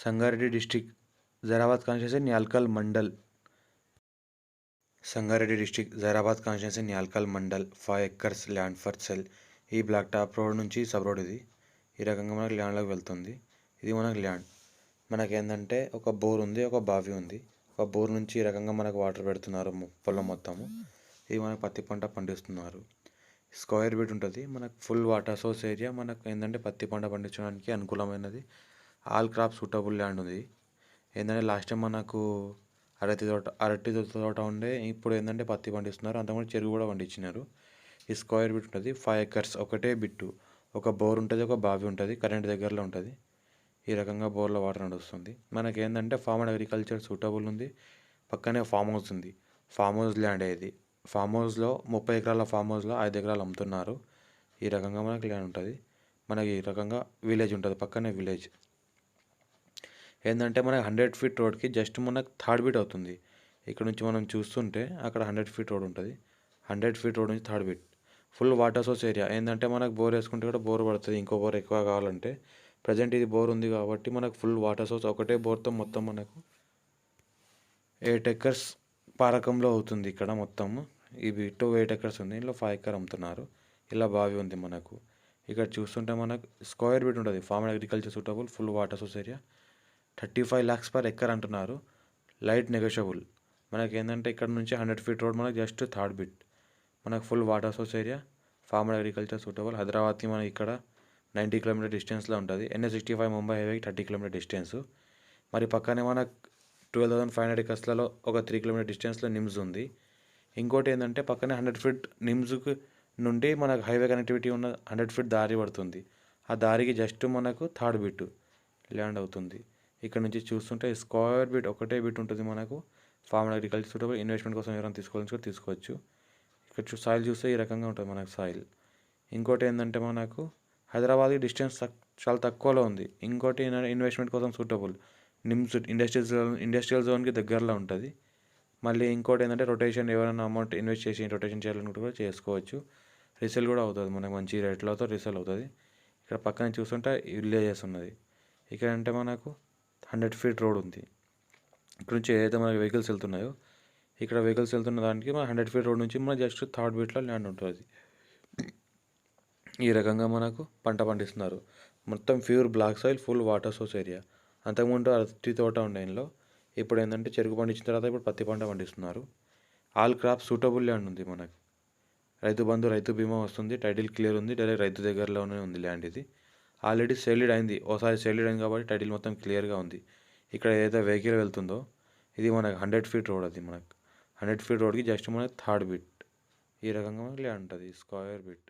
Sangareddy district Zaheerabad constituency Nyalkal mandal. Sangareddy district Zaheerabad constituency Nyalkal mandal 5 acres land for cell. ఈ black top road నుంచి sub road ఇది. ఈ రకంగా మనకు ల్యాండ్లోకి వెళ్తుంది. ఇది మనకు ల్యాండ్. మనకేందంటే ఒక బోర్ ఉంది, ఒక బావి ఉంది. ఒక బోర్ నుంచి ఈ రకంగా మనకు వాటర్ పెడుతున్నారు పొలం మొత్తము. ఇది మనకు పత్తి పంట పండిస్తున్నారు. స్క్వేర్ బిట్ ఉంటుంది. మనకు ఫుల్ వాటర్ సోర్స్ ఏరియా. మనకు ఏంటంటే పత్తి పంట పండించడానికి అనుకూలమైనది. ఆల్ క్రాప్ సూటబుల్ ల్యాండ్ ఉంది. ఏంటంటే లాస్ట్ టైం మనకు అరటి తోట ఉండే, ఇప్పుడు ఏంటంటే పత్తి పండిస్తున్నారు. అంతకుముందు చెరుకు కూడా పండించినారు. ఈ స్క్వేర్ బిట్ ఉంటుంది. 5 acres ఒకటే బిట్టు. ఒక బోర్ ఉంటుంది, ఒక బావి ఉంటుంది, కరెంట్ దగ్గరలో ఉంటుంది. ఈ రకంగా బోర్లో వాటర్ నడుస్తుంది. మనకేంటంటే ఫార్మ్ అండ్ అగ్రికల్చర్ సూటబుల్ ఉంది. పక్కనే ఫామ్ హౌస్ ఉంది. ఫామ్ హౌస్ ల్యాండ్ ఇది. ఫామ్ హౌస్లో 30 ఎకరాల ఫామ్ హౌస్లో 5 ఎకరాలు అమ్ముతున్నారు. ఈ రకంగా మనకి ల్యాండ్ ఉంటుంది. మనకి ఈ రకంగా విలేజ్ ఉంటుంది, పక్కనే విలేజ్. ఏంటంటే మనకి 100 feet రోడ్కి జస్ట్ మనకు 3rd బిట్ అవుతుంది. ఇక్కడ నుంచి మనం చూస్తుంటే అక్కడ 100 feet రోడ్ ఉంటుంది. 100 feet రోడ్ నుంచి 3rd bit. Full water source area. ఏంటంటే మనకు బోర్ వేసుకుంటే కూడా బోర్ పడుతుంది. ఇంకో బోర్ ఎక్కువ కావాలంటే ప్రజెంట్ ఇది బోర్ ఉంది కాబట్టి మనకు ఫుల్ వాటర్ సోర్స్ ఒకటే బోర్తో మొత్తం మనకు 8 acres పారకంలో అవుతుంది. ఇక్కడ మొత్తము ఈ బిట్ 8 acres ఉంది. ఇందులో 5 acre అమ్ముతున్నారు. ఇలా బావి ఉంది మనకు. ఇక్కడ చూస్తుంటే మనకు స్క్వేర్ బిట్ ఉంటుంది. Farm and agriculture suitable, full water source area. 35 lakhs per acre అంటున్నారు. Light negotiable. మనకి ఏంటంటే ఇక్కడ నుంచి 100 feet రోడ్ మనకు జస్ట్ 3rd బిట్. మనకు full water source area. Farm and agriculture suitable. హైదరాబాద్కి మనకి ఇక్కడ 90 km డిస్టెన్స్లో ఉంటుంది. NH65 ముంబై హైవేకి 30 km డిస్టెన్స్. మరి పక్కనే మనకు 12,500 acresలలో ఒక 3 km డిస్టెన్స్లో నిమ్స్ ఉంది. ఇంకోటి ఏంటంటే పక్కనే 100 feet నిమ్స్కి నుండి మనకు హైవే కనెక్టివిటీ ఉన్న 100 feet దారి పడుతుంది. ఆ దారికి జస్ట్ మనకు 3rd బిట్ ల్యాండ్ అవుతుంది. ఇక్కడ నుంచి చూస్తుంటే స్క్వేర్ బిట్ ఒకటే బిట్ ఉంటుంది మనకు. Farm and agriculture suitable. Investment కోసం ఎవరైనా తీసుకోవాలని తీసుకోవచ్చు. ఇక్కడ సాయిల్ చూస్తే ఈ రకంగా ఉంటుంది మనకు సాయిల్. ఇంకోటి ఏంటంటే మనకు హైదరాబాద్కి డిస్టెన్స్ చాలా తక్కువలో ఉంది. ఇంకోటి ఇన్వెస్ట్మెంట్ కోసం సూటబుల్. నిమ్స్ ఇండస్ట్రియల్ జోన్కి దగ్గరలో ఉంటుంది. మళ్ళీ ఇంకోటి ఏంటంటే రొటేషన్, ఎవరైనా అమౌంట్ ఇన్వెస్ట్ చేసి రొటేషన్ చేయాలనుకుంటే కూడా చేసుకోవచ్చు. రీసేల్ కూడా అవుతుంది. మనకు మంచి రేట్లో రీసేల్ అవుతుంది. ఇక్కడ పక్కన చూస్తుంటే విలేజెస్ ఉన్నది. ఇక్కడ అంటే మనకు 100 feet రోడ్ ఉంది. ఇక్కడ నుంచి ఏదైతే మనకి వెహికల్స్ వెళ్తున్నాయో, ఇక్కడ వెహికల్స్ వెళ్తున్న దానికి మన 100 feet రోడ్ నుంచి మన జస్ట్ 3rd బిట్లో ల్యాండ్ ఉంటుంది. ఈ రకంగా మనకు పంట పండిస్తున్నారు. మొత్తం pure black soil, full water source area. అంతకుముందు అరటి తోట ఉండే ఇందులో. ఇప్పుడు ఏంటంటే చెరుకు పండించిన తర్వాత ఇప్పుడు పత్తి పంట పండిస్తున్నారు. ఆల్ క్రాప్ సూటబుల్ ల్యాండ్ ఉంది మనకు. రైతు బంధు, రైతు బీమా వస్తుంది. టైటిల్ క్లియర్ ఉంది. డైరెక్ట్ రైతు దగ్గరలోనే ఉంది ల్యాండ్ ఇది. ఆల్రెడీ సేల్డ్ అయింది. ఓసారి సేల్డ్ అయింది కాబట్టి టైటిల్ మొత్తం క్లియర్గా ఉంది. ఇక్కడ ఏదైతే వెహికల్ వెళ్తుందో ఇది మనకు 100 feet రోడ్. అది మనకు 100 feet రోడ్కి జస్ట్ మనకు 3rd బిట్. ఈ రకంగా మనకు ల్యాండ్ ఉంటుంది. Square bit.